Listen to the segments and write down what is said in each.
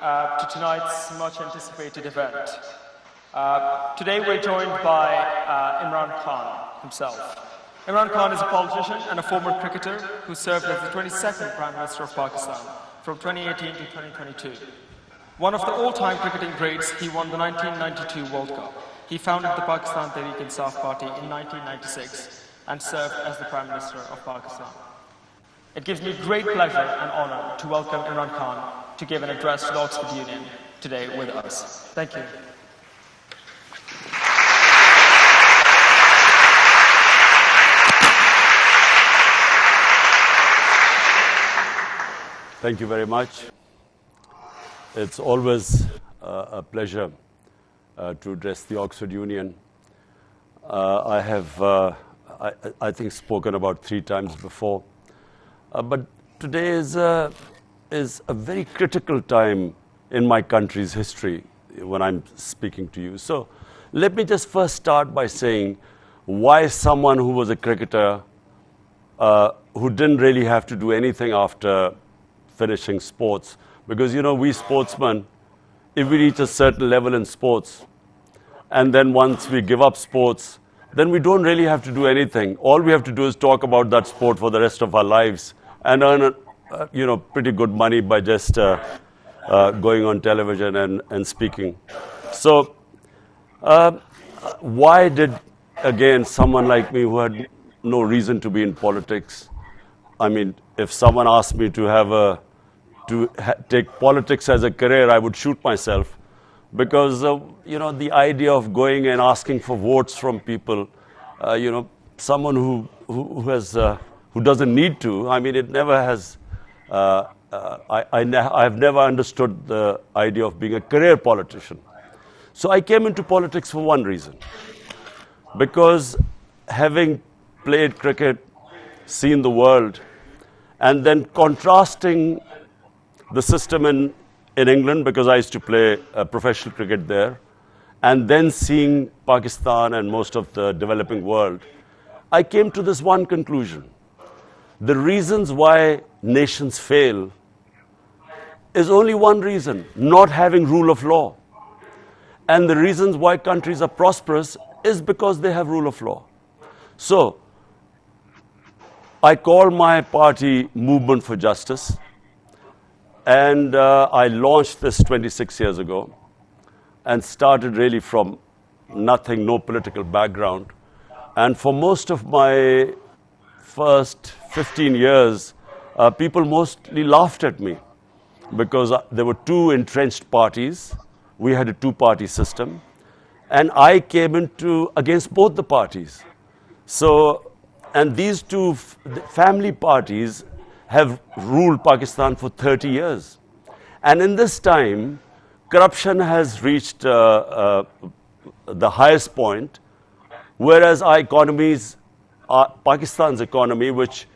to tonight's much anticipated event. Today we're joined by Imran Khan himself. Imran Khan is a politician and a former cricketer who served as the 22nd Prime Minister of Pakistan from 2018 to 2022. One of the all-time cricketing greats, he won the 1992 World Cup. He founded the Pakistan Tehreek-e-Insaf Party in 1996 and served as the Prime Minister of Pakistan. It gives me great pleasure and honor to welcome Imran Khan to give an address to the Oxford Union today with us. Thank you. Thank you very much. It's always a pleasure to address the Oxford Union. I have, I think, spoken about 3 times before. But today is a very critical time in my country's history when I'm speaking to you. So let me just first start by saying why someone who was a cricketer, who didn't really have to do anything after finishing sports, because, you know, we sportsmen, if we reach a certain level in sports, and then once we give up sports, then we don't really have to do anything. All we have to do is talk about that sport for the rest of our lives and earn, pretty good money by just going on television and speaking. So why did, again, someone like me who had no reason to be in politics, I mean, if someone asked me to take politics as a career, I would shoot myself, because the idea of going and asking for votes from people, someone who doesn't need to. I mean, it never has. I've never understood the idea of being a career politician. So I came into politics for one reason, because having played cricket, seen the world, and then contrasting the system in England, because I used to play professional cricket there, and then seeing Pakistan and most of the developing world, I came to this one conclusion. The reasons why nations fail is only one reason: not having rule of law. And the reasons why countries are prosperous is because they have rule of law. So I call my party Movement for Justice. And I launched this 26 years ago and started really from nothing, no political background. And for most of my first 15 years, people mostly laughed at me, because there were 2 entrenched parties. We had a 2-party system. And I came against both the parties. So, and these 2 family parties have ruled Pakistan for 30 years. And in this time, corruption has reached the highest point, whereas our economies, Pakistan's economy, which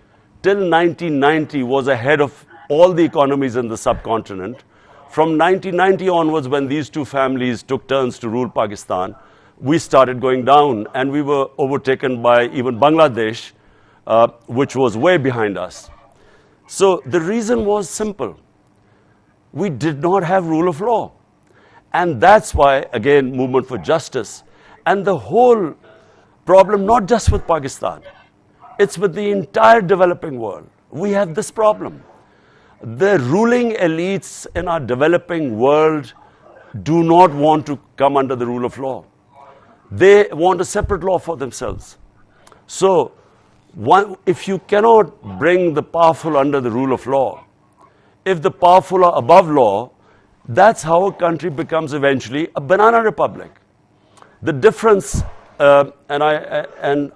till 1990 was ahead of all the economies in the subcontinent, from 1990 onwards, when these 2 families took turns to rule Pakistan, we started going down, and we were overtaken by even Bangladesh, which was way behind us. So the reason was simple. We did not have rule of law. And that's why, again, Movement for Justice. And the whole problem, not just with Pakistan, it's with the entire developing world. We have this problem. The ruling elites in our developing world do not want to come under the rule of law. They want a separate law for themselves. So if you cannot bring the powerful under the rule of law, if the powerful are above law, that's how a country becomes eventually a banana republic. The difference, and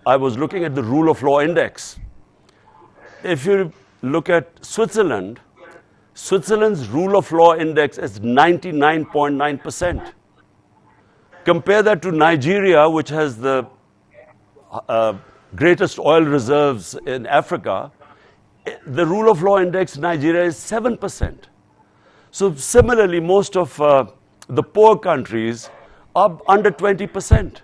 I was looking at the rule of law index. If you look at Switzerland, Switzerland's rule of law index is 99.9%. Compare that to Nigeria, which has the greatest oil reserves in Africa. The rule of law index in Nigeria is 7%. So similarly, most of the poor countries are under 20%.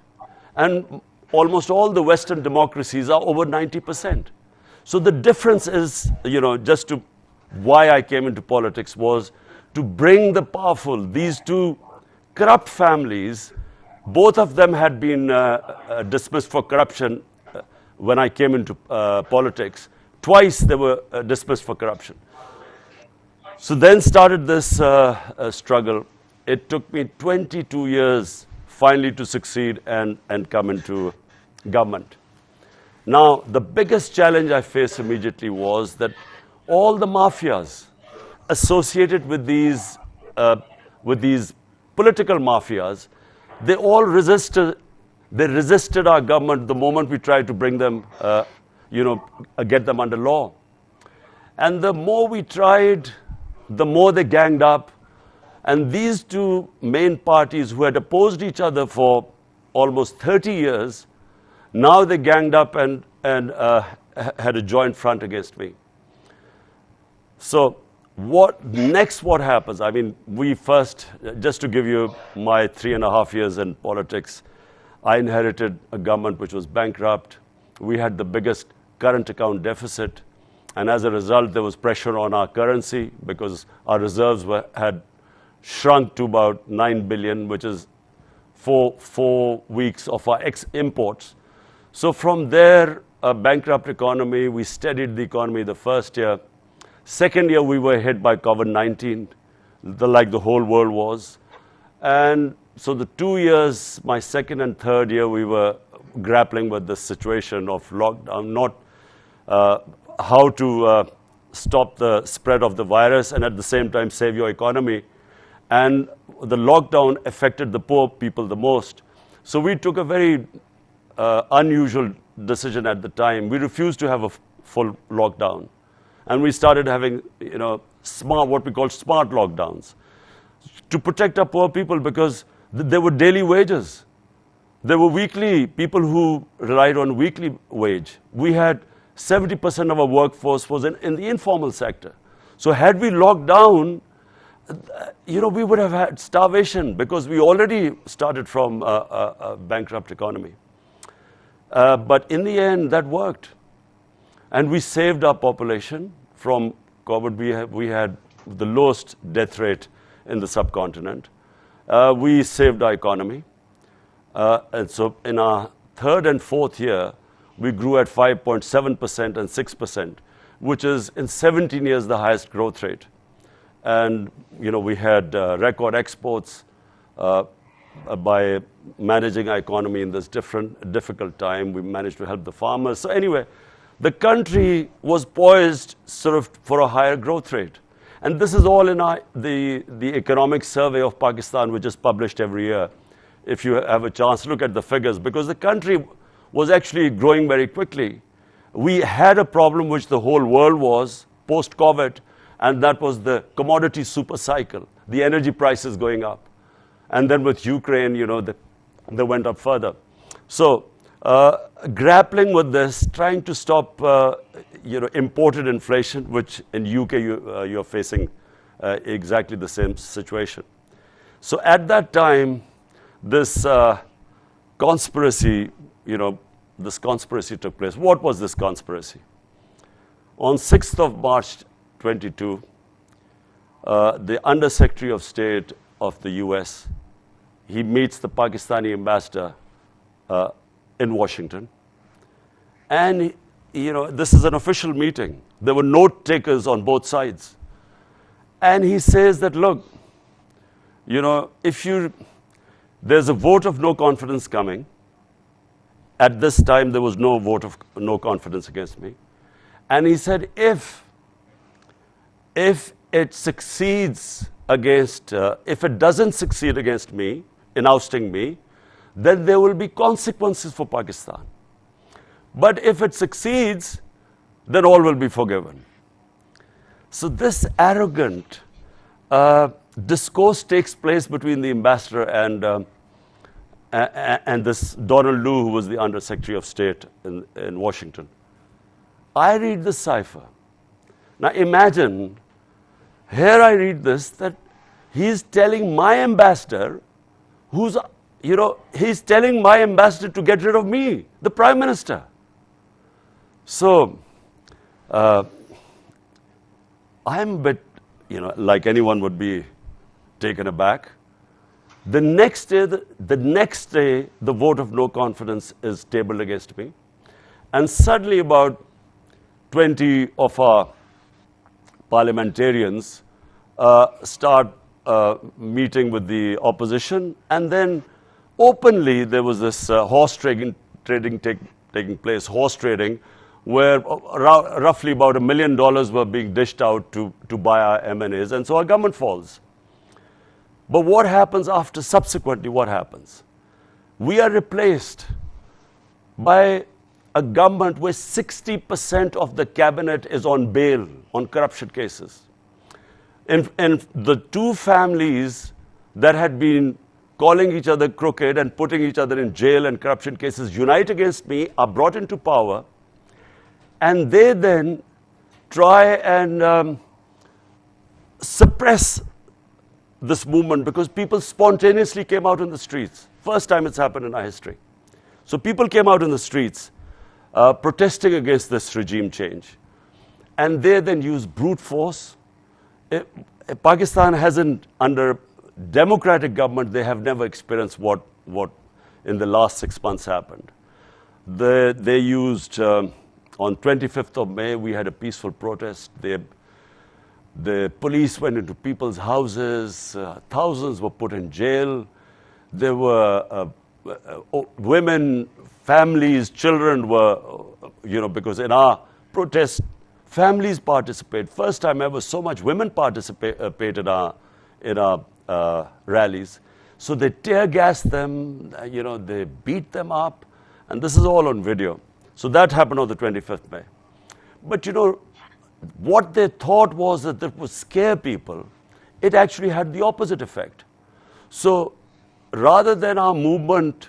And almost all the Western democracies are over 90%. So the difference is, just to why I came into politics was to bring the powerful, these two corrupt families. Both of them had been dismissed for corruption when I came into politics. Twice they were dismissed for corruption. So then started this struggle. It took me 22 years finally to succeed and come into government. Now, the biggest challenge I faced immediately was that all the mafias associated with these political mafias, they all resisted. They resisted our government the moment we tried to bring them, get them under law. And the more we tried, the more they ganged up. And these two main parties who had opposed each other for almost 30 years, now they ganged up and had a joint front against me. So what happens? I mean, we first, just to give you my 3.5 years in politics, I inherited a government which was bankrupt. We had the biggest current account deficit. And as a result, there was pressure on our currency because our reserves had shrunk to about 9 billion, which is 4 weeks of our imports. So from there, a bankrupt economy, we steadied the economy the first year. Second year, we were hit by COVID-19, like the whole world was. And so the 2 years, my second and third year, we were grappling with the situation of lockdown, not how to stop the spread of the virus and at the same time save your economy. And the lockdown affected the poor people the most. So we took a very unusual decision at the time. We refused to have a full lockdown. And we started having, what we call smart lockdowns to protect our poor people because there were daily wages. There were weekly people who relied on weekly wage. We had 70% of our workforce was in the informal sector. So had we locked down, we would have had starvation because we already started from a bankrupt economy. But in the end, that worked. And we saved our population from COVID. We had the lowest death rate in the subcontinent. We saved our economy. And so in our third and fourth year, we grew at 5.7% and 6%, which is in 17 years the highest growth rate. And we had record exports by managing our economy in this difficult time. We managed to help the farmers. So anyway, the country was poised sort of for a higher growth rate. And this is all in the economic survey of Pakistan, which is published every year. If you have a chance to look at the figures, because the country was actually growing very quickly. We had a problem which the whole world was post-COVID, and that was the commodity super cycle, the energy prices going up. And then with Ukraine, they went up further. So grappling with this, trying to stop, imported inflation, which in UK you're facing exactly the same situation. So at that time, this conspiracy, this conspiracy took place. What was this conspiracy? On 6th of March 22, the Under-Secretary of State of the US, he meets the Pakistani ambassador in Washington. And, this is an official meeting. There were note takers on both sides. And he says that, look, there's a vote of no confidence coming. At this time, there was no vote of no confidence against me. And he said, if it succeeds if it doesn't succeed against me, in ousting me, then there will be consequences for Pakistan. But if it succeeds, then all will be forgiven. So this arrogant discourse takes place between the ambassador and this Donald Lu, who was the Under-Secretary of State in Washington. I read this cipher. Now imagine, here I read this, that he's telling my ambassador, he's telling my ambassador to get rid of me, the Prime Minister. So, I'm a bit, like anyone would be, taken aback. The next day, the vote of no confidence is tabled against me. And suddenly about 20 of our parliamentarians start meeting with the opposition. And then openly there was this horse trading taking place, horse trading, where roughly about $1 million were being dished out to buy our M&As. And so our government falls. But what happens after, subsequently, what happens? We are replaced by a government where 60% of the cabinet is on bail on corruption cases. And the two families that had been calling each other crooked and putting each other in jail and corruption cases unite against me, are brought into power, and they then try and suppress this movement because people spontaneously came out in the streets. First time it's happened in our history. So people came out in the streets protesting against this regime change. And they then used brute force. Pakistan hasn't, under democratic government, they have never experienced what in the last 6 months happened. They used, on 25th of May, we had a peaceful protest. The police went into people's houses, thousands were put in jail. There were women, families, children were, because in our protest, families participate. First time ever so much women participate in our rallies. So they tear gassed them, they beat them up, and this is all on video. So that happened on the 25th May. But what they thought was that would scare people. It actually had the opposite effect. So rather than our movement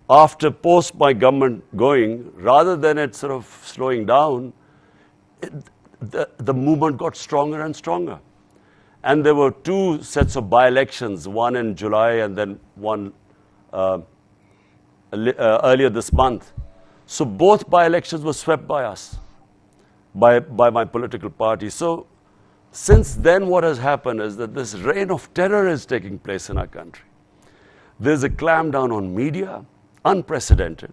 after post my government going, rather than it sort of slowing down, the movement got stronger and stronger. And there were two sets of by-elections, one in July and then one earlier this month. So both by-elections were swept by us, by my political party. So since then what has happened is that this reign of terror is taking place in our country. There's a clampdown on media, unprecedented.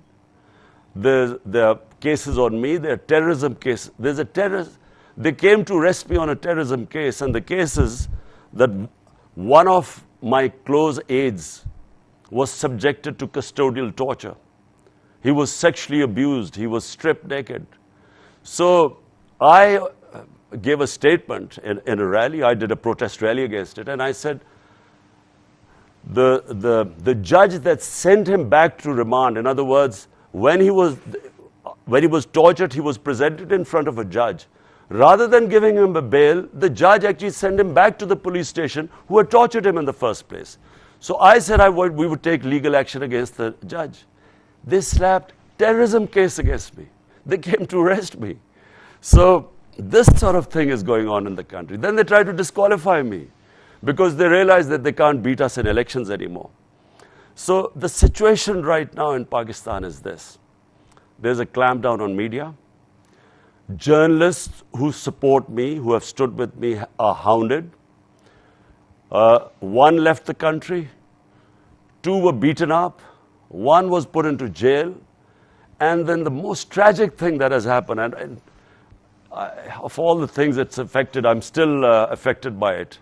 There are cases on me, there are terrorism cases. They came to arrest me on a terrorism case, and the case is that one of my close aides was subjected to custodial torture. He was sexually abused, he was stripped naked. So I gave a statement in a rally. I did a protest rally against it, and I said, the judge that sent him back to remand, in other words, when he was tortured, he was presented in front of a judge. Rather than giving him a bail, the judge actually sent him back to the police station who had tortured him in the first place. So I said we would take legal action against the judge. They slapped terrorism case against me. They came to arrest me. So this sort of thing is going on in the country. Then they try to disqualify me because they realize that they can't beat us in elections anymore. So the situation right now in Pakistan is this. There's a clampdown on media. Journalists who support me, who have stood with me, are hounded. One left the country. Two were beaten up. One was put into jail. And then the most tragic thing that has happened, and of all the things it's affected, I'm still affected by it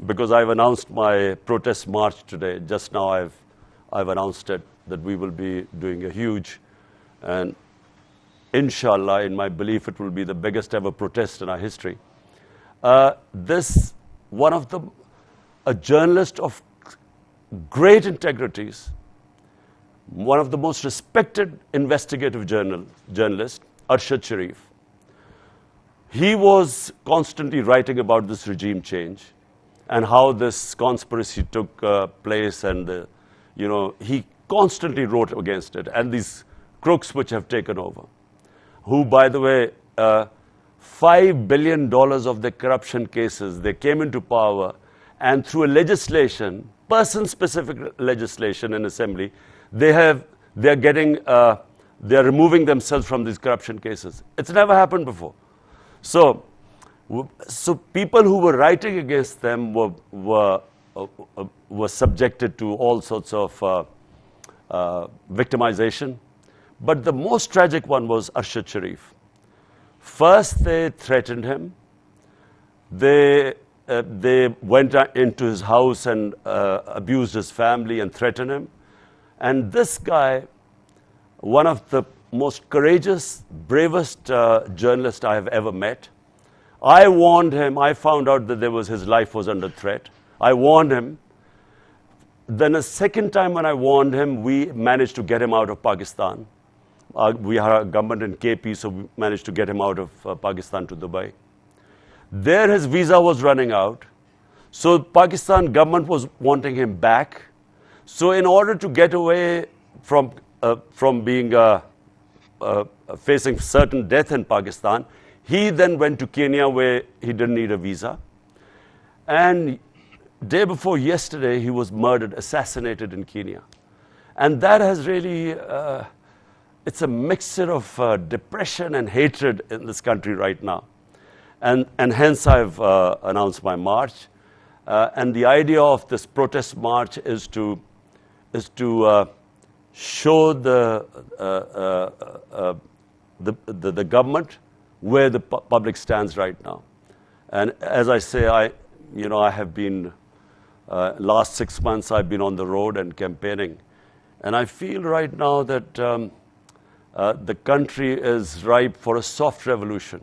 because I've announced my protest march today. Just now I've announced it, that we will be doing a huge, and inshallah, in my belief, it will be the biggest ever protest in our history. A journalist of great integrities, one of the most respected investigative journalists, Arshad Sharif. He was constantly writing about this regime change and how this conspiracy took place, and he constantly wrote against it, and these crooks which have taken over, who, by the way, $5 billion of the corruption cases, they came into power, and through a legislation, person-specific legislation in assembly, they are removing themselves from these corruption cases. It's never happened before. So people who were writing against them were was subjected to all sorts of victimization. But the most tragic one was Arshad Sharif. First, they threatened him. They went into his house and abused his family and threatened him. And this guy, one of the most courageous, bravest journalists I have ever met, I warned him. I found out that his life was under threat. I warned him. Then a second time when I warned him, we managed to get him out of Pakistan. We had a government in KP, so we managed to get him out of Pakistan to Dubai. There his visa was running out. So Pakistan government was wanting him back. So in order to get away from being facing certain death in Pakistan, he then went to Kenya where he didn't need a visa. And day before yesterday, he was murdered, assassinated in Kenya. And that has really, it's a mixture of depression and hatred in this country right now. And hence I've announced my march. And the idea of this protest march is to show the government where the public stands right now. And as I say, I have been, last 6 months I've been on the road and campaigning. And I feel right now that the country is ripe for a soft revolution.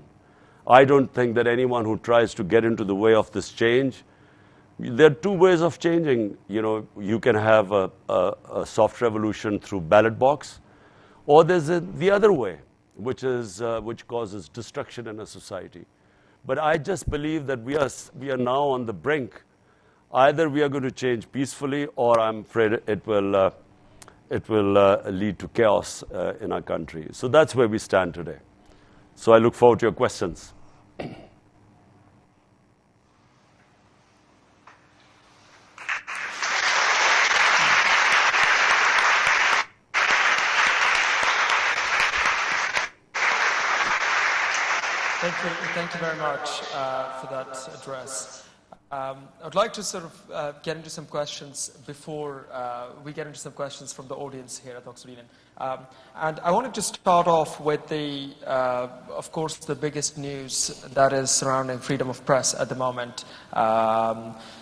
I don't think that anyone who tries to get into the way of this change, there are two ways of changing. You can have a soft revolution through ballot box, or there's the other way, which causes destruction in a society. But I just believe that we are now on the brink. Either we are going to change peacefully, or I'm afraid it will lead to chaos in our country. So that's where we stand today. So I look forward to your questions. Thank you very much for that address. I'd like to sort of get into some questions before we get into some questions from the audience here at Oxford Union. And I wanted to start off with of course, the biggest news that is surrounding freedom of press at the moment.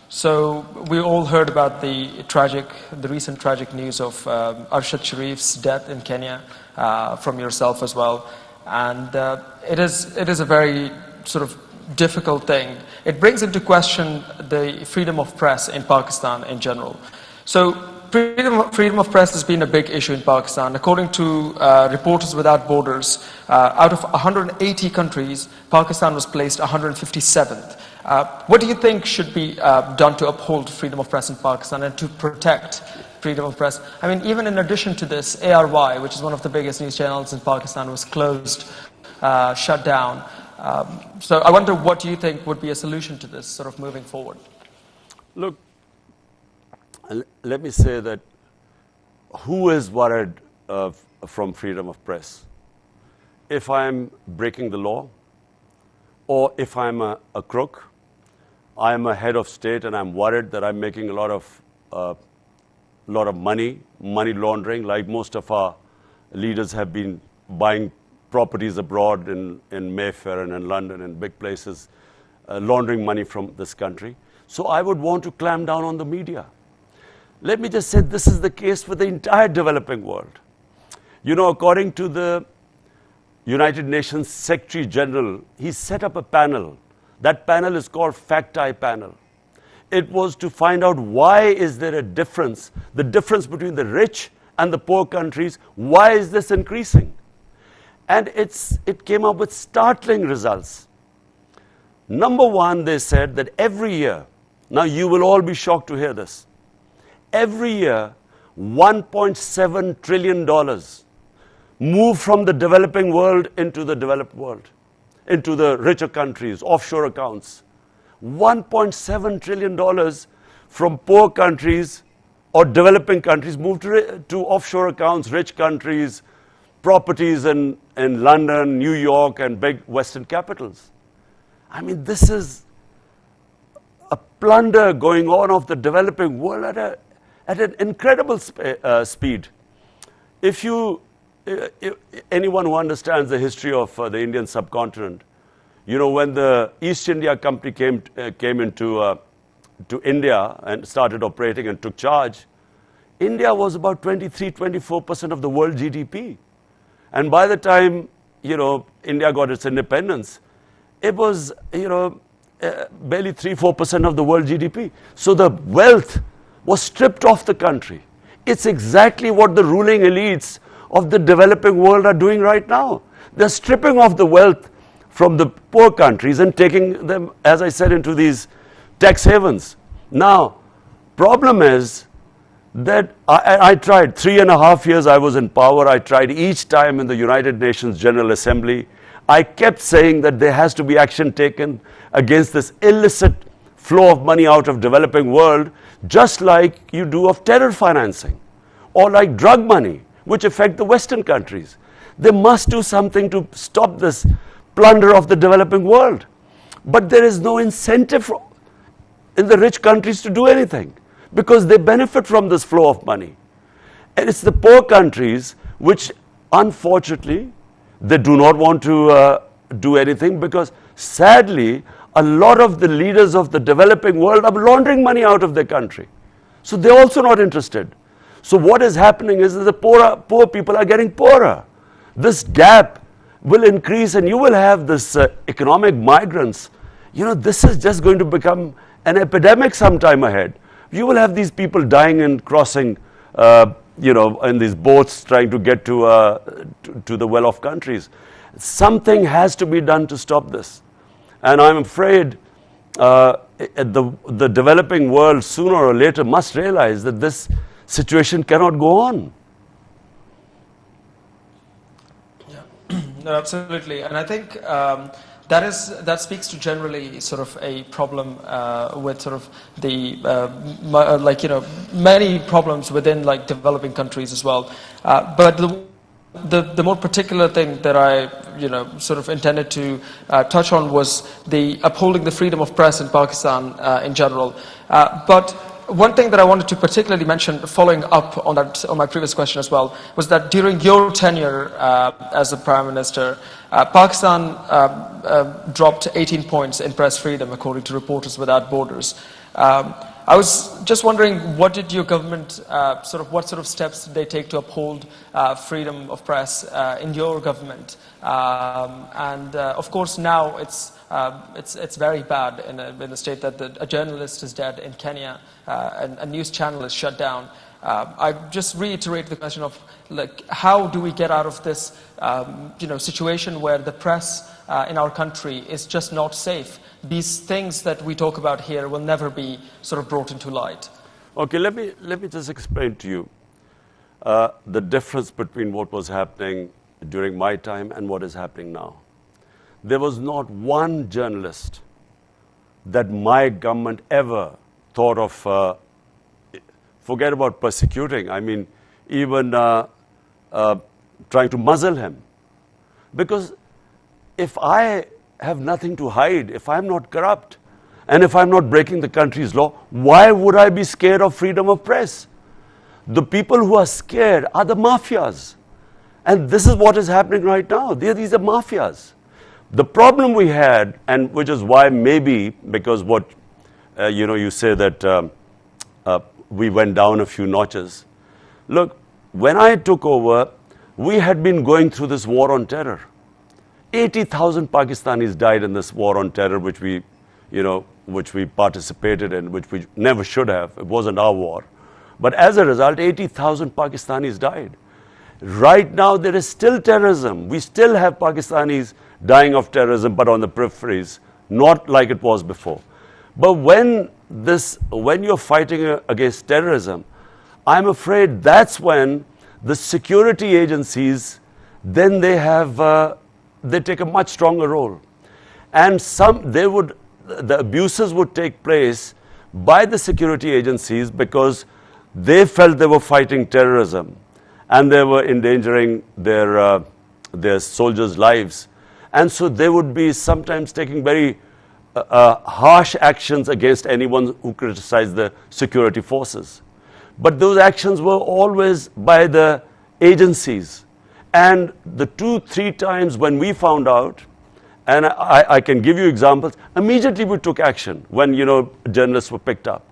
So we all heard about the recent tragic news of Arshad Sharif's death in Kenya, from yourself as well. And it is a very sort of difficult thing. It brings into question the freedom of press in Pakistan in general. So freedom of press has been a big issue in Pakistan. According to Reporters Without Borders, out of 180 countries, Pakistan was placed 157th. What do you think should be done to uphold freedom of press in Pakistan and to protect freedom of press? I mean, even in addition to this, ARY, which is one of the biggest news channels in Pakistan, was closed, shut down. So I wonder, what do you think would be a solution to this sort of moving forward? Look, let me say that who is worried from freedom of press? If I'm breaking the law, or if I'm a crook, I'm a head of state and I'm worried that I'm making a lot of money laundering, like most of our leaders have been buying properties abroad in Mayfair and in London and big places, laundering money from this country. So I would want to clamp down on the media. Let me just say this is the case for the entire developing world. According to the United Nations Secretary General, he set up a panel. That panel is called Fact-Eye Panel. It was to find out why is there a difference, the difference between the rich and the poor countries, why is this increasing? And it came up with startling results. Number one, they said that every year, now you will all be shocked to hear this, every year $1.7 trillion move from the developing world into the developed world, into the richer countries, offshore accounts. $1.7 trillion from poor countries or developing countries move to offshore accounts, rich countries, properties in London, New York, and big Western capitals. I mean, this is a plunder going on of the developing world at an incredible speed. If anyone who understands the history of the Indian subcontinent, when the East India Company came into to India and started operating and took charge, India was about 23-24% of the world GDP. And by the time, India got its independence, it was, barely 3-4% of the world GDP. So the wealth was stripped off the country. It's exactly what the ruling elites of the developing world are doing right now. They're stripping off the wealth from the poor countries and taking them, as I said, into these tax havens. Now, problem is that I tried 3.5 years I was in power. I tried each time in the United Nations General Assembly. I kept saying that there has to be action taken against this illicit flow of money out of developing world, just like you do of terror financing or like drug money, which affect the Western countries. They must do something to stop this plunder of the developing world. But there is no incentive in the rich countries to do anything because they benefit from this flow of money. And it's the poor countries which, unfortunately, they do not want to do anything because, sadly, a lot of the leaders of the developing world are laundering money out of their country. So they're also not interested. So what is happening is that the poor people are getting poorer. This gap will increase and you will have this economic migrants. This is just going to become an epidemic sometime ahead. You will have these people dying and crossing, in these boats trying to get to the well-off countries. Something has to be done to stop this. And I'm afraid the developing world sooner or later must realize that this situation cannot go on. Yeah, no, absolutely. And I think that speaks to generally sort of a problem with sort of the many problems within developing countries as well. But the more particular thing that I sort of intended to touch on was the upholding the freedom of press in Pakistan in general. But one thing that I wanted to particularly mention, following up on my previous question as well, was that during your tenure as a Prime Minister, Pakistan dropped 18 points in press freedom, according to Reporters Without Borders. I was just wondering, what did your government, what sort of steps did they take to uphold freedom of press in your government? And of course, now it's very bad in the state that a journalist is dead in Kenya, and a news channel is shut down. I just reiterate the question of how do we get out of this situation where the press in our country is just not safe? These things that we talk about here will never be sort of brought into light. Okay, let me just explain to you the difference between what was happening during my time and what is happening now. There was not one journalist that my government ever thought of, forget about persecuting, I mean, even trying to muzzle him. Because if I have nothing to hide, if I'm not corrupt, and if I'm not breaking the country's law, why would I be scared of freedom of press? The people who are scared are the mafias. And this is what is happening right now. These are mafias. The problem we had, and which is why maybe, because what, you say that we went down a few notches. Look, when I took over, we had been going through this war on terror. 80,000 Pakistanis died in this war on terror, which we participated in, which we never should have. It wasn't our war. But as a result, 80,000 Pakistanis died. Right now, there is still terrorism. We still have Pakistanis dying of terrorism, but on the peripheries, not like it was before. But when you're fighting against terrorism, I'm afraid that's when the security agencies, then they take a much stronger role. And the abuses would take place by the security agencies because they felt they were fighting terrorism and they were endangering their soldiers' lives. And so they would be sometimes taking very harsh actions against anyone who criticized the security forces. But those actions were always by the agencies. And the 2-3 times when we found out, and I can give you examples, immediately we took action when, journalists were picked up.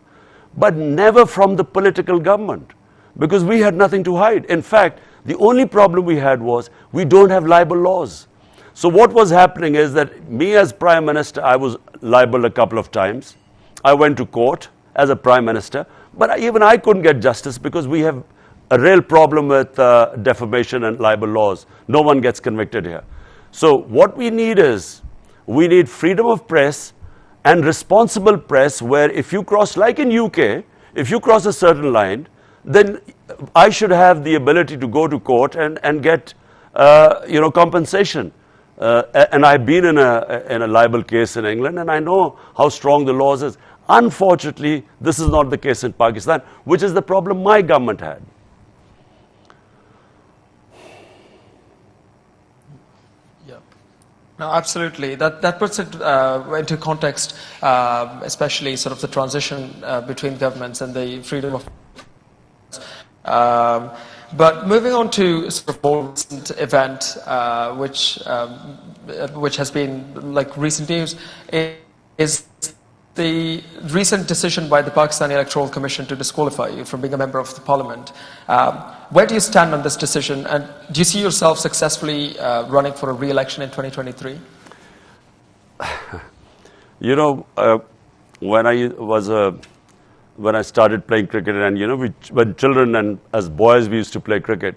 But never from the political government, because we had nothing to hide. In fact, the only problem we had was we don't have libel laws. So what was happening is that me as Prime Minister, I was libeled a couple of times. I went to court as a Prime Minister, but even I couldn't get justice because we have a real problem with defamation and libel laws. No one gets convicted here. So what we need is, we need freedom of press and responsible press, where if you cross, like in UK, if you cross a certain line, then I should have the ability to go to court and get compensation. And I've been in a libel case in England, and I know how strong the laws is. Unfortunately, this is not the case in Pakistan, which is the problem my government had. No, absolutely. That puts it into context, especially sort of the transition between governments and the freedom of. But moving on to sort of more recent event, which has been like recent news, is the recent decision by the Pakistani Electoral Commission to disqualify you from being a member of the Parliament. Where do you stand on this decision, and do you see yourself successfully running for a re-election in 2023? When I started playing cricket, and when children and as boys we used to play cricket.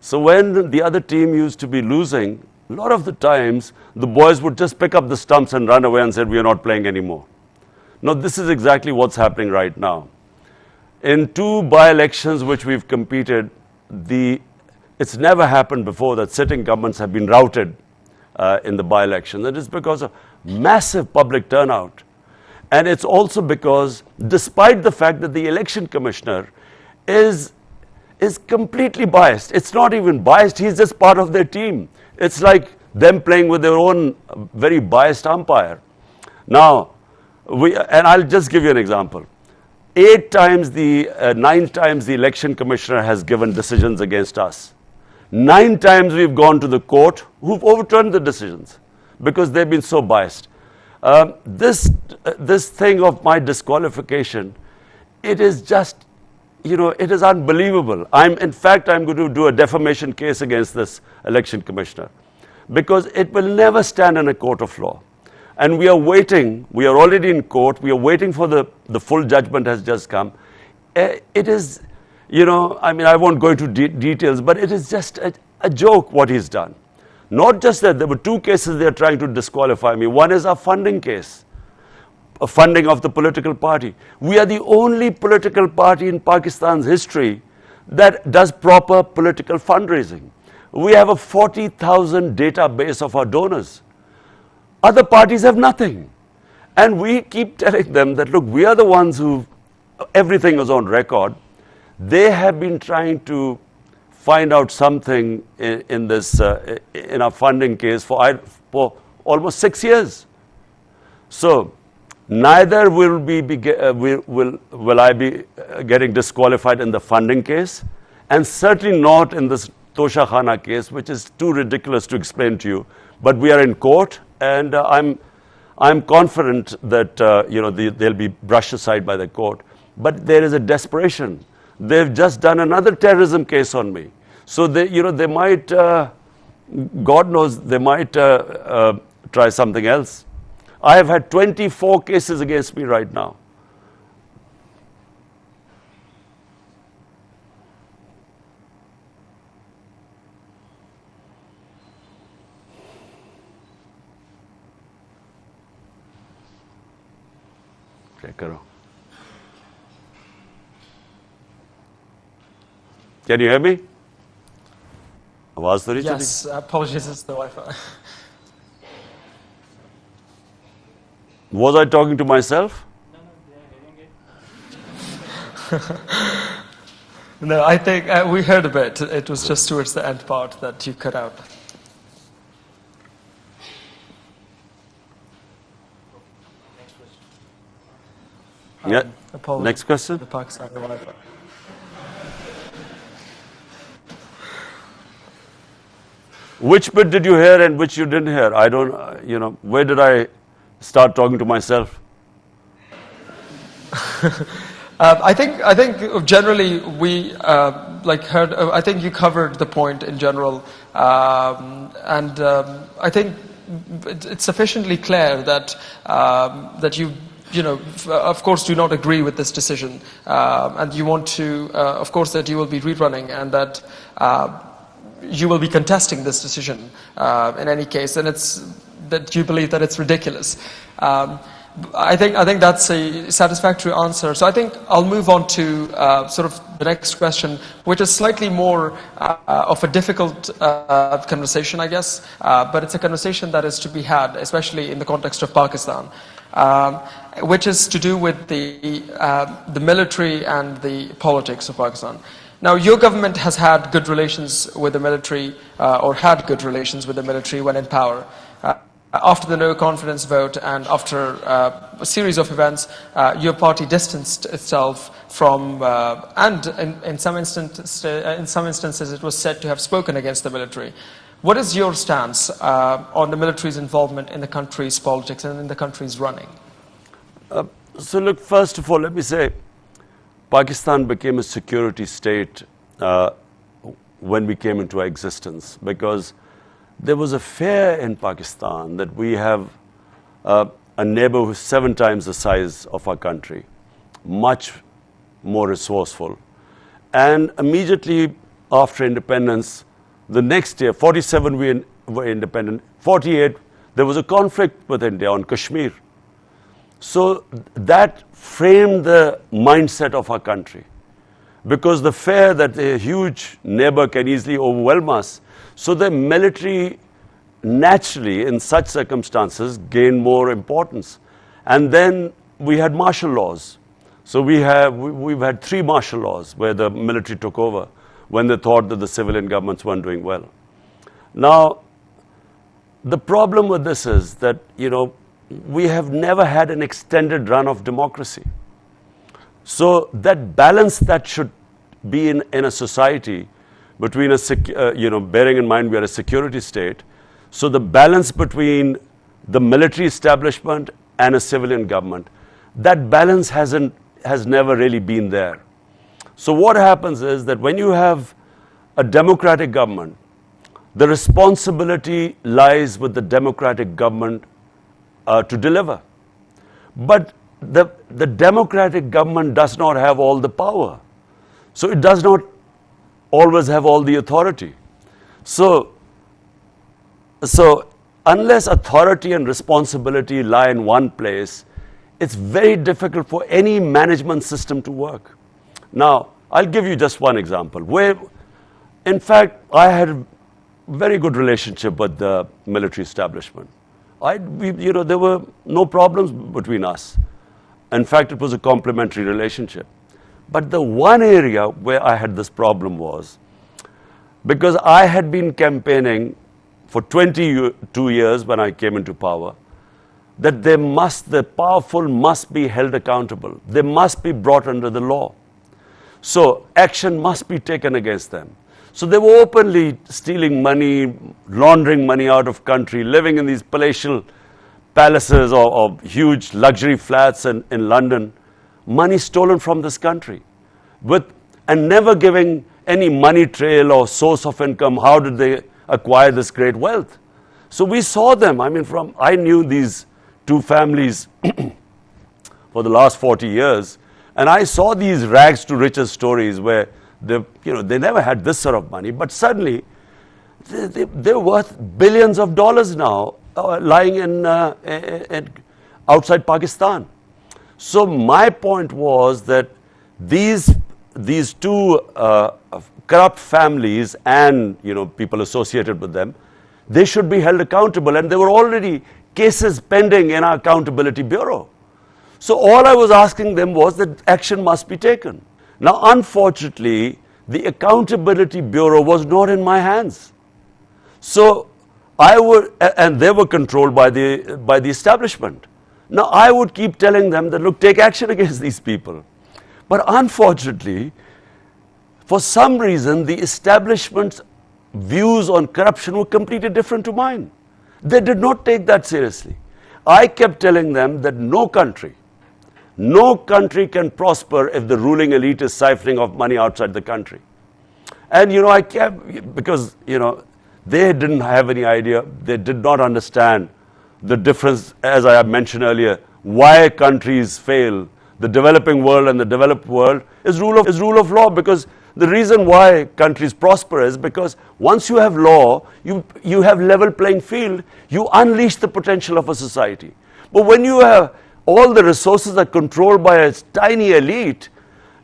So when the other team used to be losing, a lot of the times the boys would just pick up the stumps and run away and said, we are not playing anymore. Now this is exactly what's happening right now. In 2 by-elections which we've competed, it's never happened before that sitting governments have been routed in the by-election. That is because of massive public turnout. And it's also because, despite the fact that the election commissioner is completely biased, it's not even biased, he's just part of their team. It's like them playing with their own very biased umpire. Now, and I'll just give you an example. 9 times the election commissioner has given decisions against us. 9 times we've gone to the court who've overturned the decisions because they've been so biased. This thing of my disqualification, it is just, it is unbelievable. In fact, I'm going to do a defamation case against this election commissioner because it will never stand in a court of law. And we are waiting, we are already in court, we are waiting for the full judgment has just come. It is, I won't go into details, but it is just a joke what he's done. Not just that, there were 2 cases they are trying to disqualify me. One is a funding case, a funding of the political party. We are the only political party in Pakistan's history that does proper political fundraising. We have a 40,000 database of our donors. Other parties have nothing. And we keep telling them that, look, we are the ones who, everything is on record. They have been trying to find out something in this, in our funding case for almost 6 years. So, neither will I be getting disqualified in the funding case, and certainly not in this Tosha Khana case, which is too ridiculous to explain to you. But we are in court, and I'm confident that they'll be brushed aside by the court. But there is a desperation. They've just done another terrorism case on me. So they might, God knows, they might try something else. I have had 24 cases against me right now. Can you hear me? Yes, apologies, it's the Wi-Fi. Was I talking to myself? No, I think we heard a bit. It was just towards the end part that you cut out. Yeah. Opposed Next question. the Pakistan revival. Which bit did you hear and which you didn't hear? I don't, where did I start talking to myself? I think generally we heard. I think you covered the point in general, and I think it's sufficiently clear that that you of course do not agree with this decision, and you want to, of course, that you will be rerunning and that you will be contesting this decision in any case, and it's that you believe that it's ridiculous. I think that's a satisfactory answer. So I think I'll move on to sort of the next question, which is slightly more of a difficult conversation, I guess, but it's a conversation that is to be had, especially in the context of Pakistan, which is to do with the military and the politics of Pakistan. Now, your government has had good relations with the military, or had good relations with the military when in power. After the no confidence vote and after a series of events, your party distanced itself from, and in some instances it was said to have spoken against the military. What is your stance on the military's involvement in the country's politics and in the country's running? So look, first of all, let me say, Pakistan became a security state when we came into existence, because there was a fear in Pakistan that we have a neighbor who's 7 times the size of our country, much more resourceful. And immediately after independence, the next year, 47 we were independent, 48 there was a conflict with India on Kashmir. So that framed the mindset of our country, because the fear that a huge neighbor can easily overwhelm us. So the military naturally in such circumstances gained more importance. And then we had martial laws. So we've had 3 martial laws where the military took over when they thought that the civilian governments weren't doing well. Now, the problem with this is that, we have never had an extended run of democracy. So that balance that should be in a society between bearing in mind we are a security state, so the balance between the military establishment and a civilian government, that balance has never really been there. So what happens is that when you have a democratic government, the responsibility lies with the democratic government to deliver. But the democratic government does not have all the power. So it does not always have all the authority. So unless authority and responsibility lie in one place, it's very difficult for any management system to work. Now, I'll give you just one example where, in fact, I had a very good relationship with the military establishment. There were no problems between us. In fact, it was a complementary relationship. But the one area where I had this problem was because I had been campaigning for 22 years when I came into power, that the powerful must be held accountable. They must be brought under the law. So action must be taken against them. So they were openly stealing money, laundering money out of country, living in these palatial palaces or huge luxury flats in London, money stolen from this country, and never giving any money trail or source of income. How did they acquire this great wealth? So we saw them. I knew these 2 families for the last 40 years, and I saw these rags to riches stories where they never had this sort of money, but suddenly they're worth billions of dollars now, lying in outside Pakistan. So my point was that these 2 corrupt families and people associated with them, they should be held accountable, and there were already cases pending in our accountability bureau. So all I was asking them was that action must be taken. Now, unfortunately, the accountability bureau was not in my hands. So and they were controlled by the establishment. Now, I would keep telling them that, look, take action against these people. But unfortunately, for some reason, the establishment's views on corruption were completely different to mine. They did not take that seriously. I kept telling them that no country can prosper if the ruling elite is siphoning off money outside the country. And, I kept, because, they didn't have any idea, they did not understand the difference, as I have mentioned earlier, why countries fail. The developing world and the developed world is rule of law, because the reason why countries prosper is because once you have law, you have level playing field, you unleash the potential of a society. But when you have all the resources are controlled by a tiny elite,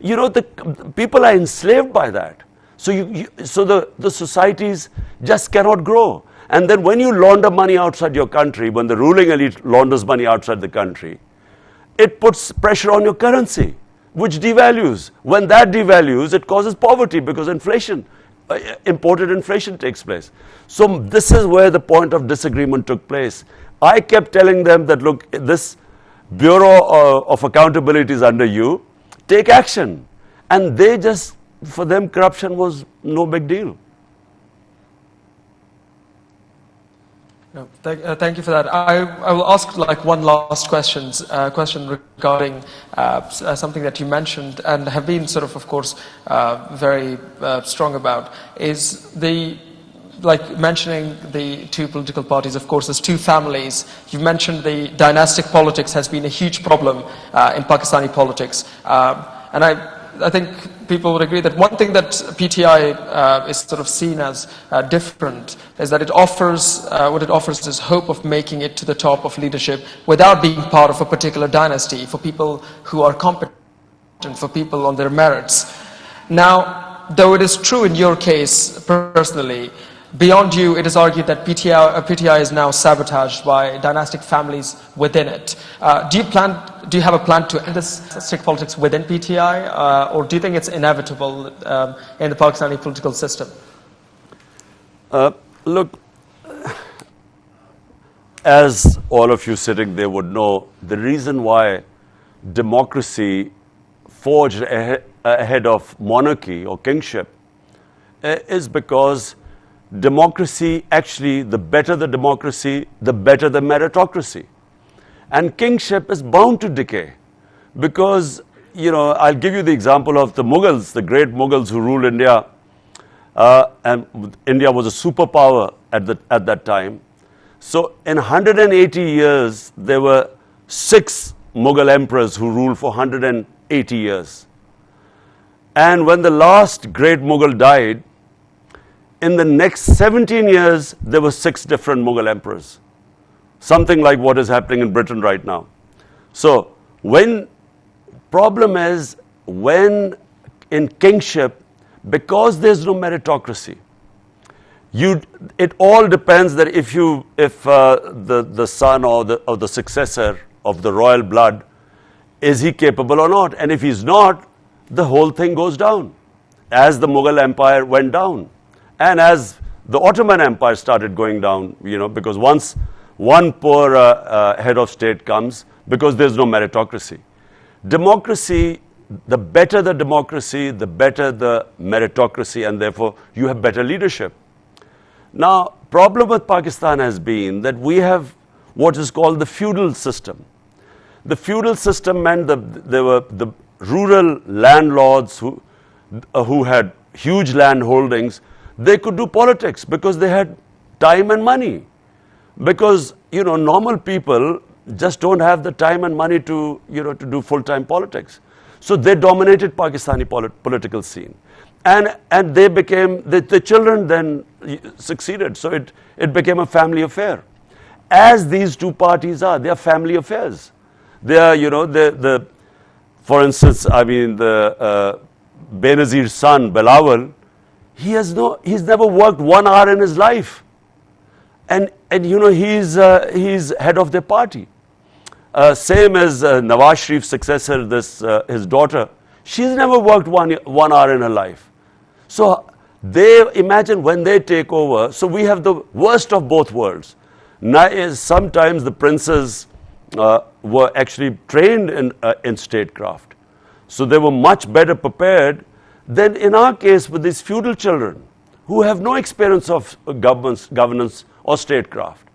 the people are enslaved by that. So the societies just cannot grow. And then when you launder money outside your country, when the ruling elite launders money outside the country, it puts pressure on your currency, which devalues. When that devalues, it causes poverty because inflation, imported inflation takes place. So this is where the point of disagreement took place. I kept telling them that, look, this Bureau of Accountability is under you, take action. And they just, for them, corruption was no big deal. No, thank you for that. I will ask one last question regarding something that you mentioned and have been of course, very strong about, is mentioning the two political parties, of course, as two families. You've mentioned the dynastic politics has been a huge problem in Pakistani politics. And I think people would agree that one thing that PTI is seen as different is that it offers, what it offers is hope of making it to the top of leadership without being part of a particular dynasty, for people who are competent, for people on their merits. Now, though it is true in your case personally, beyond you, it is argued that PTI is now sabotaged by dynastic families within it. Do you have a plan to end this dynastic politics within PTI, or do you think it's inevitable in the Pakistani political system? Look, as all of you sitting there would know, the reason why democracy forged ahead of monarchy or kingship is because democracy, actually, the better the democracy, the better the meritocracy. And kingship is bound to decay because, I'll give you the example of the Mughals, the great Mughals who ruled India. And India was a superpower at that time. So in 180 years, there were 6 Mughal emperors who ruled for 180 years. And when the last great Mughal died, in the next 17 years, there were 6 different Mughal emperors. Something like what is happening in Britain right now. So, problem is, when in kingship, because there's no meritocracy, it all depends that if the son or the successor of the royal blood, is he capable or not? And if he's not, the whole thing goes down, as the Mughal Empire went down. And as the Ottoman Empire started going down, because once one poor head of state comes, because there's no meritocracy. Democracy, the better the democracy, the better the meritocracy, and therefore you have better leadership. Now, problem with Pakistan has been that we have what is called the feudal system. The feudal system meant that there were the rural landlords who had huge land holdings. They could do politics because they had time and money. Because, normal people just don't have the time and money to do full-time politics. So they dominated Pakistani political scene. And they became, the children then succeeded. So it became a family affair. As these two parties are, they are family affairs. They are, for instance, the Benazir's son, Bilawal, he's never worked 1 hour in his life. And he's head of their party. Same as Nawaz Sharif's successor, his daughter, she's never worked 1 hour in her life. So they imagine when they take over, so we have the worst of both worlds. Sometimes the princes were actually trained in statecraft. So they were much better prepared than in our case with these feudal children who have no experience of governance or statecraft.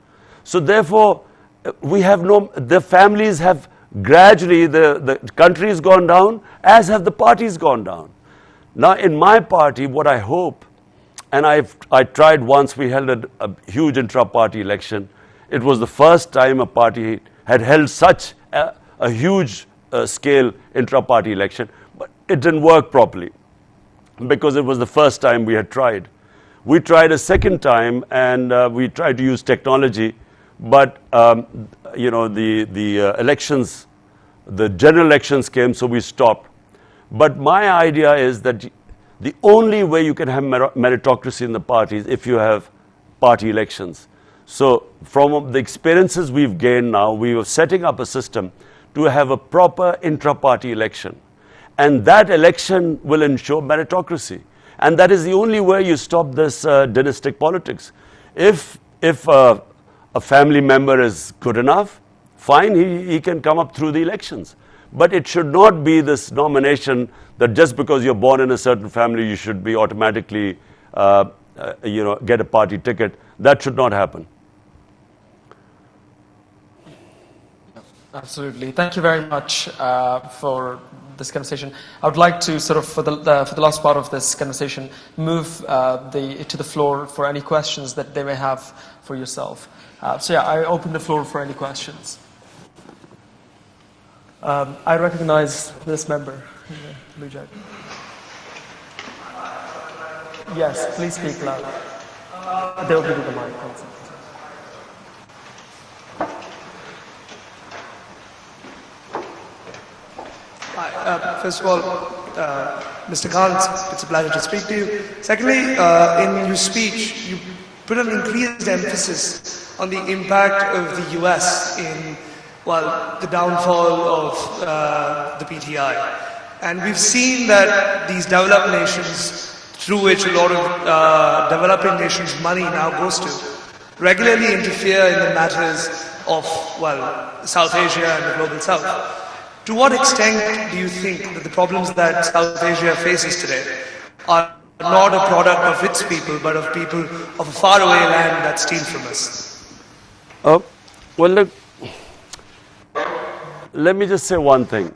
So therefore, the families have gradually, the country has gone down, as have the parties gone down. Now in my party, what I hope, and I tried once, we held a huge intra-party election. It was the first time a party had held such a huge scale intra-party election, but it didn't work properly because it was the first time we had tried. We tried a second time, and we tried to use technology, but the elections, the general elections came, so we stopped. But my idea is that the only way you can have meritocracy in the party is if you have party elections. So from the experiences we've gained now, we were setting up a system to have a proper intra-party election. And that election will ensure meritocracy. And that is the only way you stop this dynastic politics. If a family member is good enough, fine, he can come up through the elections. But it should not be this nomination that just because you're born in a certain family, you should be automatically, get a party ticket. That should not happen. Absolutely. Thank you very much for this conversation. I would like to sort of, for the last part of this conversation, move to the floor for any questions that they may have for yourself. So yeah, I open the floor for any questions. I recognize this member, blue jacket. Yes, please speak loud. They will give you the mic. Hi, first of all, Mr. Khan, it's a pleasure to speak to you. Secondly, in your speech, you put an increased emphasis on the impact of the US in the downfall of the PTI. And we've seen that these developed nations, through which a lot of developing nations' money now goes to, regularly interfere in the matters of, South Asia and the global South. To what extent do you think that the problems that South Asia faces today are not a product of its people, but of people of a faraway land that steal from us? Look, let me just say one thing,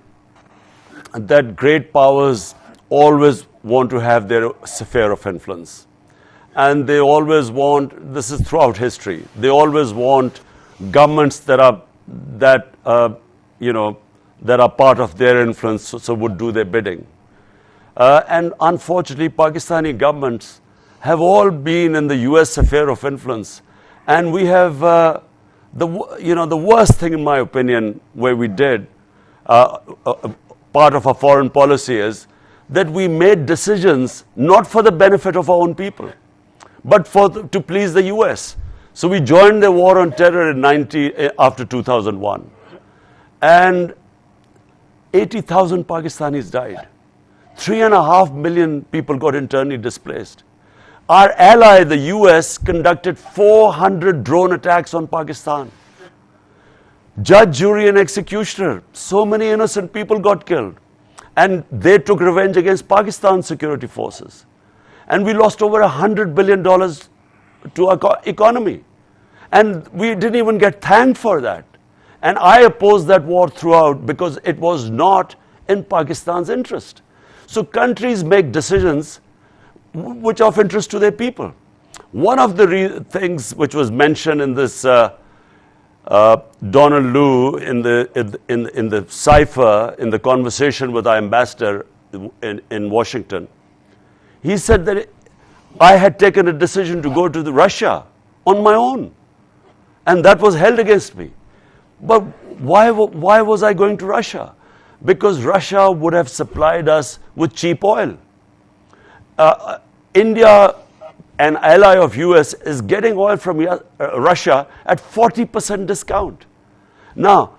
that great powers always want to have their sphere of influence. And they always want, this is throughout history, they always want governments that are part of their influence, so would do their bidding. And unfortunately, Pakistani governments have all been in the US sphere of influence. And we have, the worst thing in my opinion, where we did, part of our foreign policy is that we made decisions not for the benefit of our own people, but to please the US. So we joined the war on terror after 2001. And 80,000 Pakistanis died. 3.5 million people got internally displaced. Our ally, the US, conducted 400 drone attacks on Pakistan. Judge, jury, and executioner. So many innocent people got killed. And they took revenge against Pakistan's security forces. And we lost over $100 billion to our economy. And we didn't even get thanked for that. And I opposed that war throughout because it was not in Pakistan's interest. So countries make decisions which are of interest to their people. One of the things which was mentioned in this Donald Lu in the cipher, in the conversation with our ambassador in Washington, he said that I had taken a decision to go to Russia on my own, and that was held against me. But why was I going to Russia? Because Russia would have supplied us with cheap oil. India, an ally of US, is getting oil from Russia at 40% discount. Now,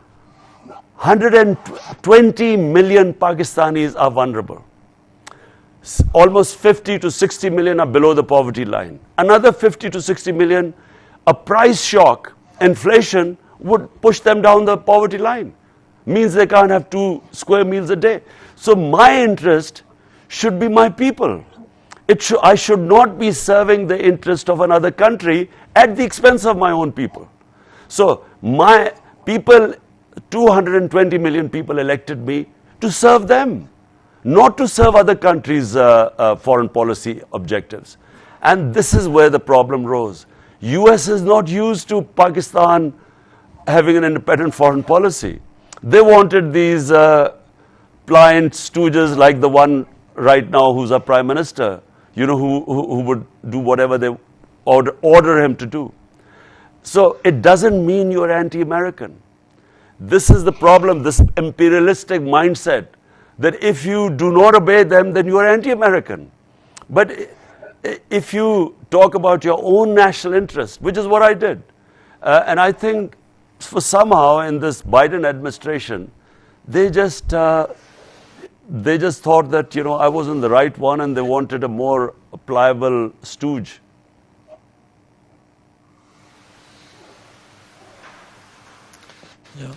120 million Pakistanis are vulnerable. Almost 50 to 60 million are below the poverty line. Another 50 to 60 million, a price shock, inflation, would push them down the poverty line. Means they can't have 2 square meals a day. So my interest should be my people. I should not be serving the interest of another country at the expense of my own people. So my people, 220 million people elected me to serve them, not to serve other countries' foreign policy objectives. And this is where the problem rose. US is not used to Pakistan having an independent foreign policy. They wanted these pliant stooges like the one right now who's our prime minister, who would do whatever they order him to do. So it doesn't mean you're anti-American. This is the problem, this imperialistic mindset that if you do not obey them, then you are anti-American. But if you talk about your own national interest, which is what I did, and I think for somehow in this Biden administration, they just thought that I wasn't the right one, and they wanted a more pliable stooge. Yeah.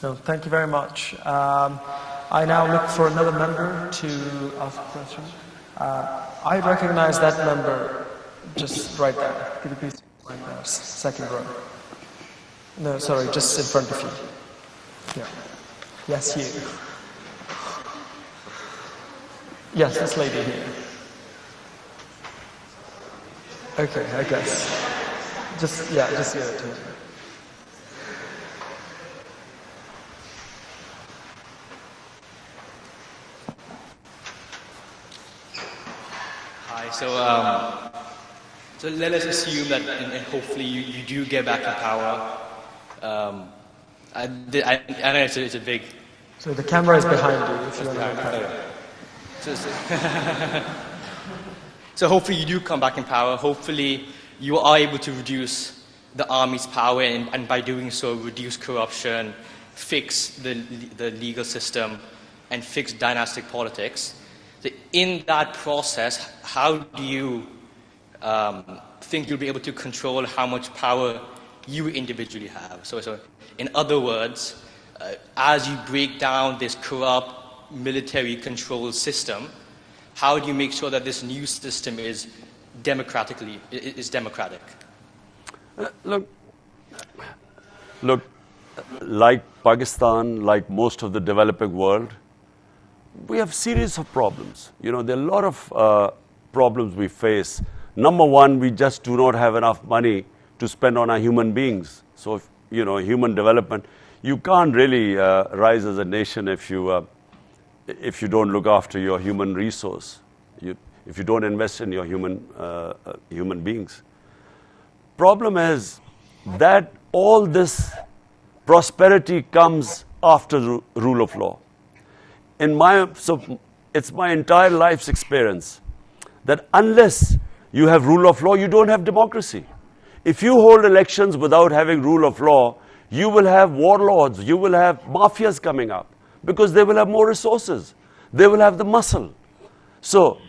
No, thank you very much. I now look for another member to ask a question. I recognize that member just right there. Could you please right there, second row? No, sorry, just in front of you. Yeah. Yes, you. Yes, this lady here. Okay, I guess. Just give it to me. Hi, so let us assume that and hopefully you do get back in power. I know it's a big... So the camera is behind you if you want to So hopefully you do come back in power. Hopefully you are able to reduce the army's power and by doing so reduce corruption, fix the legal system, and fix dynastic politics. So in that process, how do you think you'll be able to control how much power you individually have? So in other words, as you break down this corrupt military control system, how do you make sure that this new system is democratic? Look, like Pakistan, like most of the developing world, we have series of problems. There are a lot of problems we face. Number one, we just do not have enough money to spend on our human beings. So, human development, you can't really rise as a nation if you don't look after your human resource, if you don't invest in your human beings. Problem is that all this prosperity comes after the rule of law. So it's my entire life's experience that unless you have rule of law, you don't have democracy. If you hold elections without having rule of law, you will have warlords, you will have mafias coming up because they will have more resources. They will have the muscle. So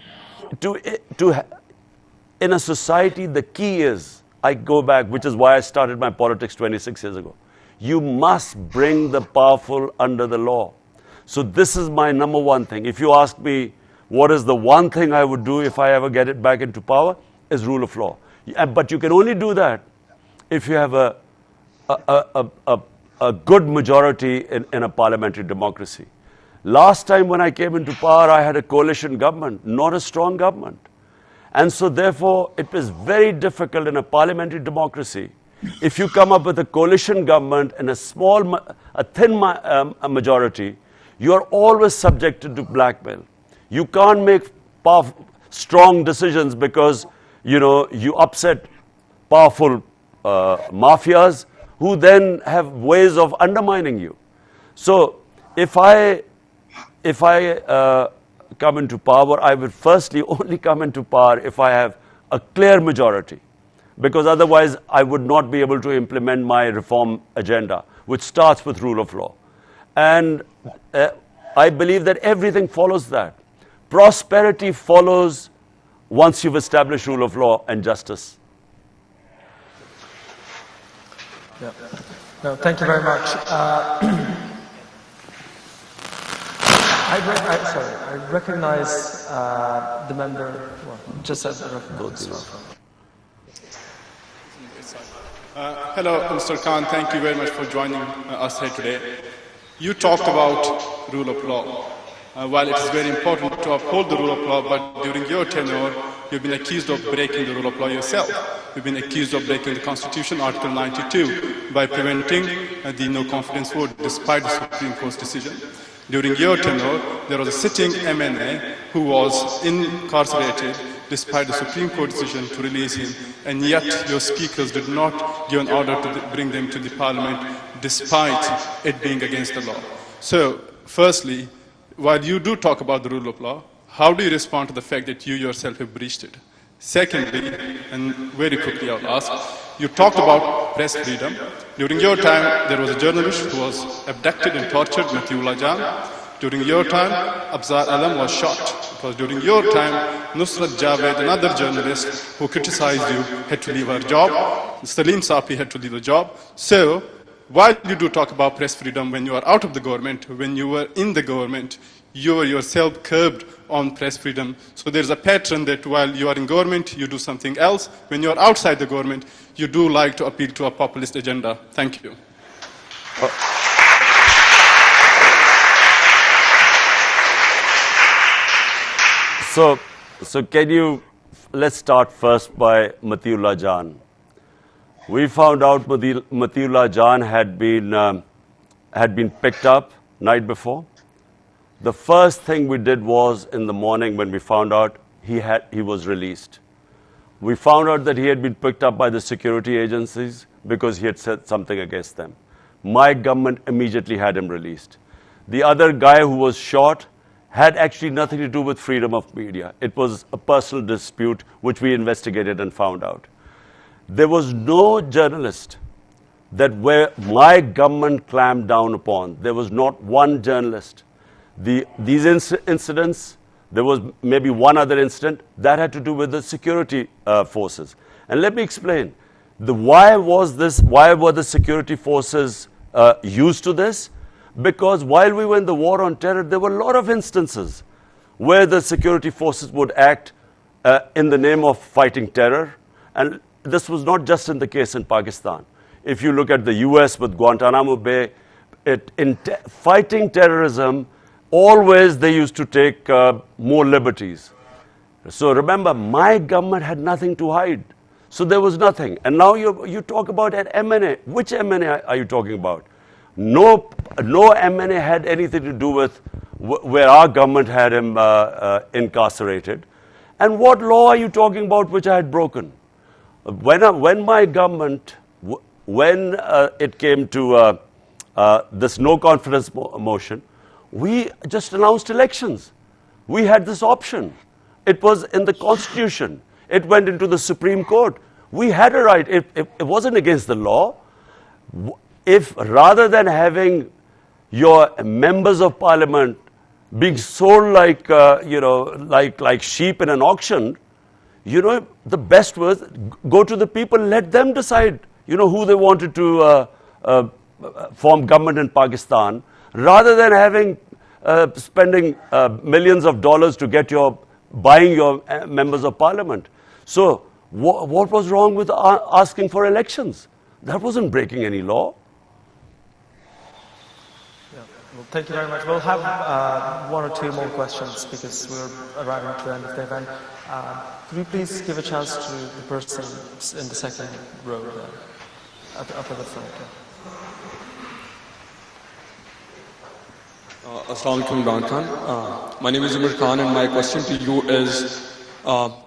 in a society, the key is, I go back, which is why I started my politics 26 years ago. You must bring the powerful under the law. So this is my number one thing. If you ask me what is the one thing I would do if I ever get it back into power, is rule of law. But you can only do that if you have a good majority in a parliamentary democracy. Last time when I came into power, I had a coalition government, not a strong government. And so therefore, it is very difficult in a parliamentary democracy. If you come up with a coalition government and a thin majority, you are always subjected to blackmail. You can't make strong decisions because, you upset powerful mafias who then have ways of undermining you. So if I come into power, I will firstly only come into power if I have a clear majority, because otherwise I would not be able to implement my reform agenda, which starts with rule of law. And I believe that everything follows that. Prosperity follows once you've established rule of law and justice. Yeah. No, thank you very much. I recognize the member. Well, just as a Hello, Mr. Khan. Thank you very much for joining us here today. You talked about rule of law. While it is very important to uphold the rule of law, but during your tenure, you've been accused of breaking the rule of law yourself. You've been accused of breaking the Constitution, Article 92, by preventing the no-confidence vote despite the Supreme Court's decision. During your tenure, there was a sitting MNA who was incarcerated despite the Supreme Court decision to release him, and yet your speakers did not give an order to bring them to the Parliament despite it being against the law. So, firstly, while you do talk about the rule of law, how do you respond to the fact that you yourself have breached it? Secondly, and very quickly I'll ask, you talked about press freedom. During your time, there was a journalist who was abducted and tortured, Matiullah Jan. During your time, Abzar Alam was shot. It was during your time, Nusrat Javed, another journalist who criticized you, had to leave her job. Salim Safi had to leave the job. So, while you do talk about press freedom when you are out of the government, when you were in the government, you were yourself curbed on press freedom. So there's a pattern that while you are in government, you do something else. When you are outside the government, you do like to appeal to a populist agenda. Thank you. So can you, let's start first by Matiullah Jan. We found out Matiullah Jan had been picked up night before. The first thing we did was in the morning when we found out he was released. We found out that he had been picked up by the security agencies because he had said something against them. My government immediately had him released. The other guy who was shot had actually nothing to do with freedom of media. It was a personal dispute which we investigated and found out. There was no journalist that where my government clamped down upon. There was not one journalist. These incidents, there was maybe one other incident that had to do with the security forces. And let me explain. Why were the security forces used to this? Because while we were in the war on terror, there were a lot of instances where the security forces would act in the name of fighting terror. And this was not just in the case in Pakistan. If you look at the US with Guantanamo Bay, fighting terrorism, always they used to take more liberties. So remember, my government had nothing to hide. So there was nothing. And now you talk about an MNA. Which MNA are you talking about? No MNA had anything to do with where our government had him incarcerated. And what law are you talking about which I had broken? When my government, when it came to this no confidence motion, we just announced elections. We had this option. It was in the Constitution. It went into the Supreme Court. We had a right. It wasn't against the law. If rather than having your members of parliament being sold like, like sheep in an auction, the best was go to the people, let them decide, who they wanted to form government in Pakistan, rather than having spending millions of dollars to get buying your members of parliament. So what was wrong with asking for elections? That wasn't breaking any law. Well, thank you very much. We'll have one or two more questions because we're arriving to the end of the event. Could you please give a chance to the person in the second row there, up at the front? Assalamu alaikum, Imran Khan. My name is Umar Khan, and my question to you is,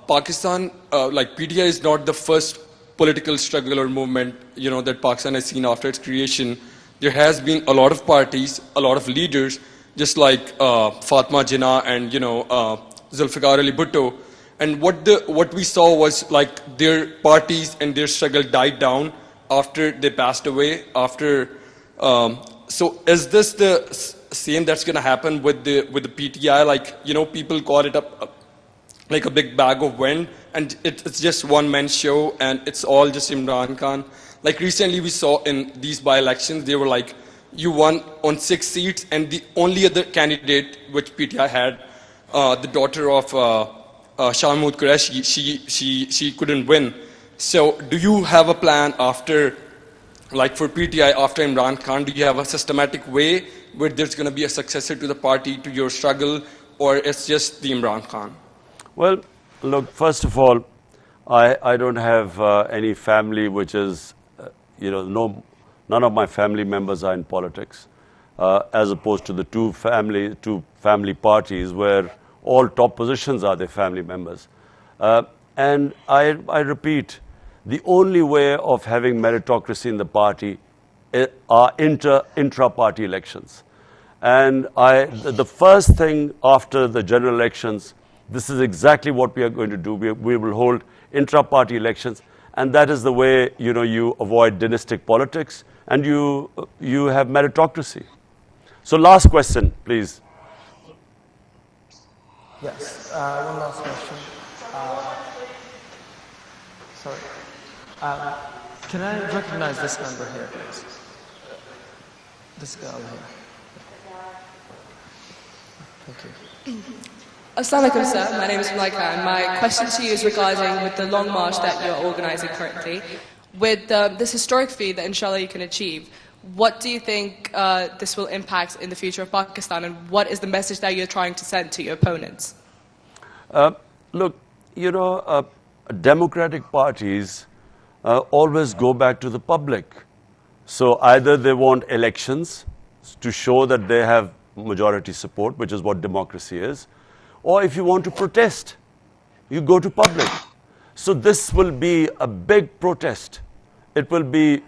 Pakistan, like PTI is not the first political struggle or movement, that Pakistan has seen after its creation. There has been a lot of parties, a lot of leaders, just like Fatma Jinnah and Zulfikar Ali Bhutto. And what we saw was like their parties and their struggle died down after they passed away. So is this the same that's going to happen with the PTI? Like people call it like a big bag of wind, and it's just one man show, and it's all just Imran Khan. Like recently we saw in these by-elections, they were like, you won on 6 seats, and the only other candidate which PTI had, the daughter of Shah Mahmood Qureshi, she couldn't win. So do you have a plan after, like for PTI, after Imran Khan, do you have a systematic way where there's going to be a successor to the party, to your struggle, or it's just the Imran Khan? Well, look, first of all, I don't have any family which is, none of my family members are in politics, as opposed to the two family parties where all top positions are their family members. And I repeat, the only way of having meritocracy in the party are intra-party elections. And the first thing after the general elections, this is exactly what we are going to do. We will hold intra-party elections, and that is the way you avoid dynastic politics and you have meritocracy. So last question, please. Yes, one last question. Sorry. Can I recognize this member here, please? This girl here. Thank you. Assalamu alaikum, sir. My name is Malaika, and my question to you is regarding with the long march that you're organizing currently. With this historic feat that inshallah you can achieve, what do you think this will impact in the future of Pakistan, and what is the message that you're trying to send to your opponents? Look, democratic parties always go back to the public. So either they want elections to show that they have majority support, which is what democracy is, or if you want to protest, you go to public. So this will be a big protest. It will be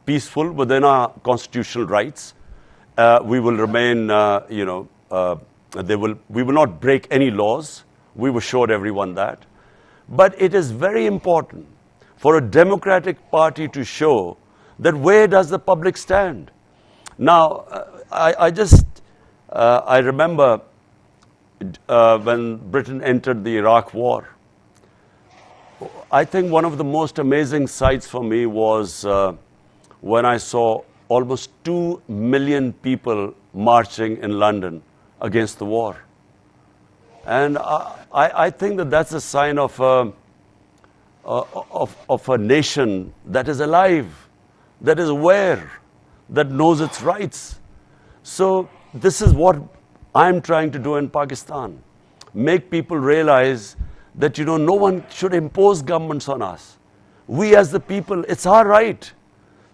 peaceful within our constitutional rights. We will remain, we will not break any laws. We've assured everyone that. But it is very important for a democratic party to show that where does the public stand. Now, I remember when Britain entered the Iraq War, I think one of the most amazing sights for me was when I saw almost 2 million people marching in London against the war. And I think that that's a sign of a nation that is alive, that is aware, that knows its rights. So this is what I'm trying to do in Pakistan. Make people realize that, no one should impose governments on us. We as the people, it's our right.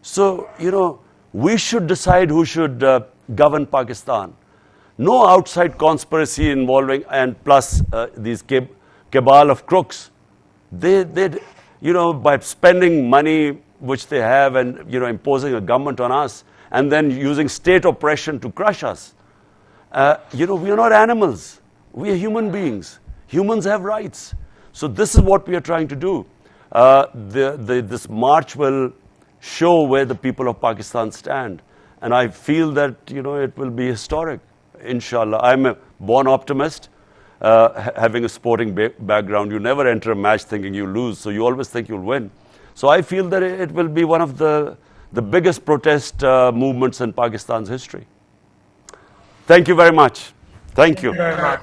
So, we should decide who should govern Pakistan. No outside conspiracy involving, and plus these cabal of crooks. They by spending money which they have and, imposing a government on us and then using state oppression to crush us. We are not animals. We are human beings. Humans have rights. So this is what we are trying to do. This march will show where the people of Pakistan stand. And I feel that, it will be historic, inshallah. I'm a born optimist, having a sporting background. You never enter a match thinking you lose, so you always think you'll win. So I feel that it will be one of the biggest protest movements in Pakistan's history. Thank you very much. Thank you. Thank you very much.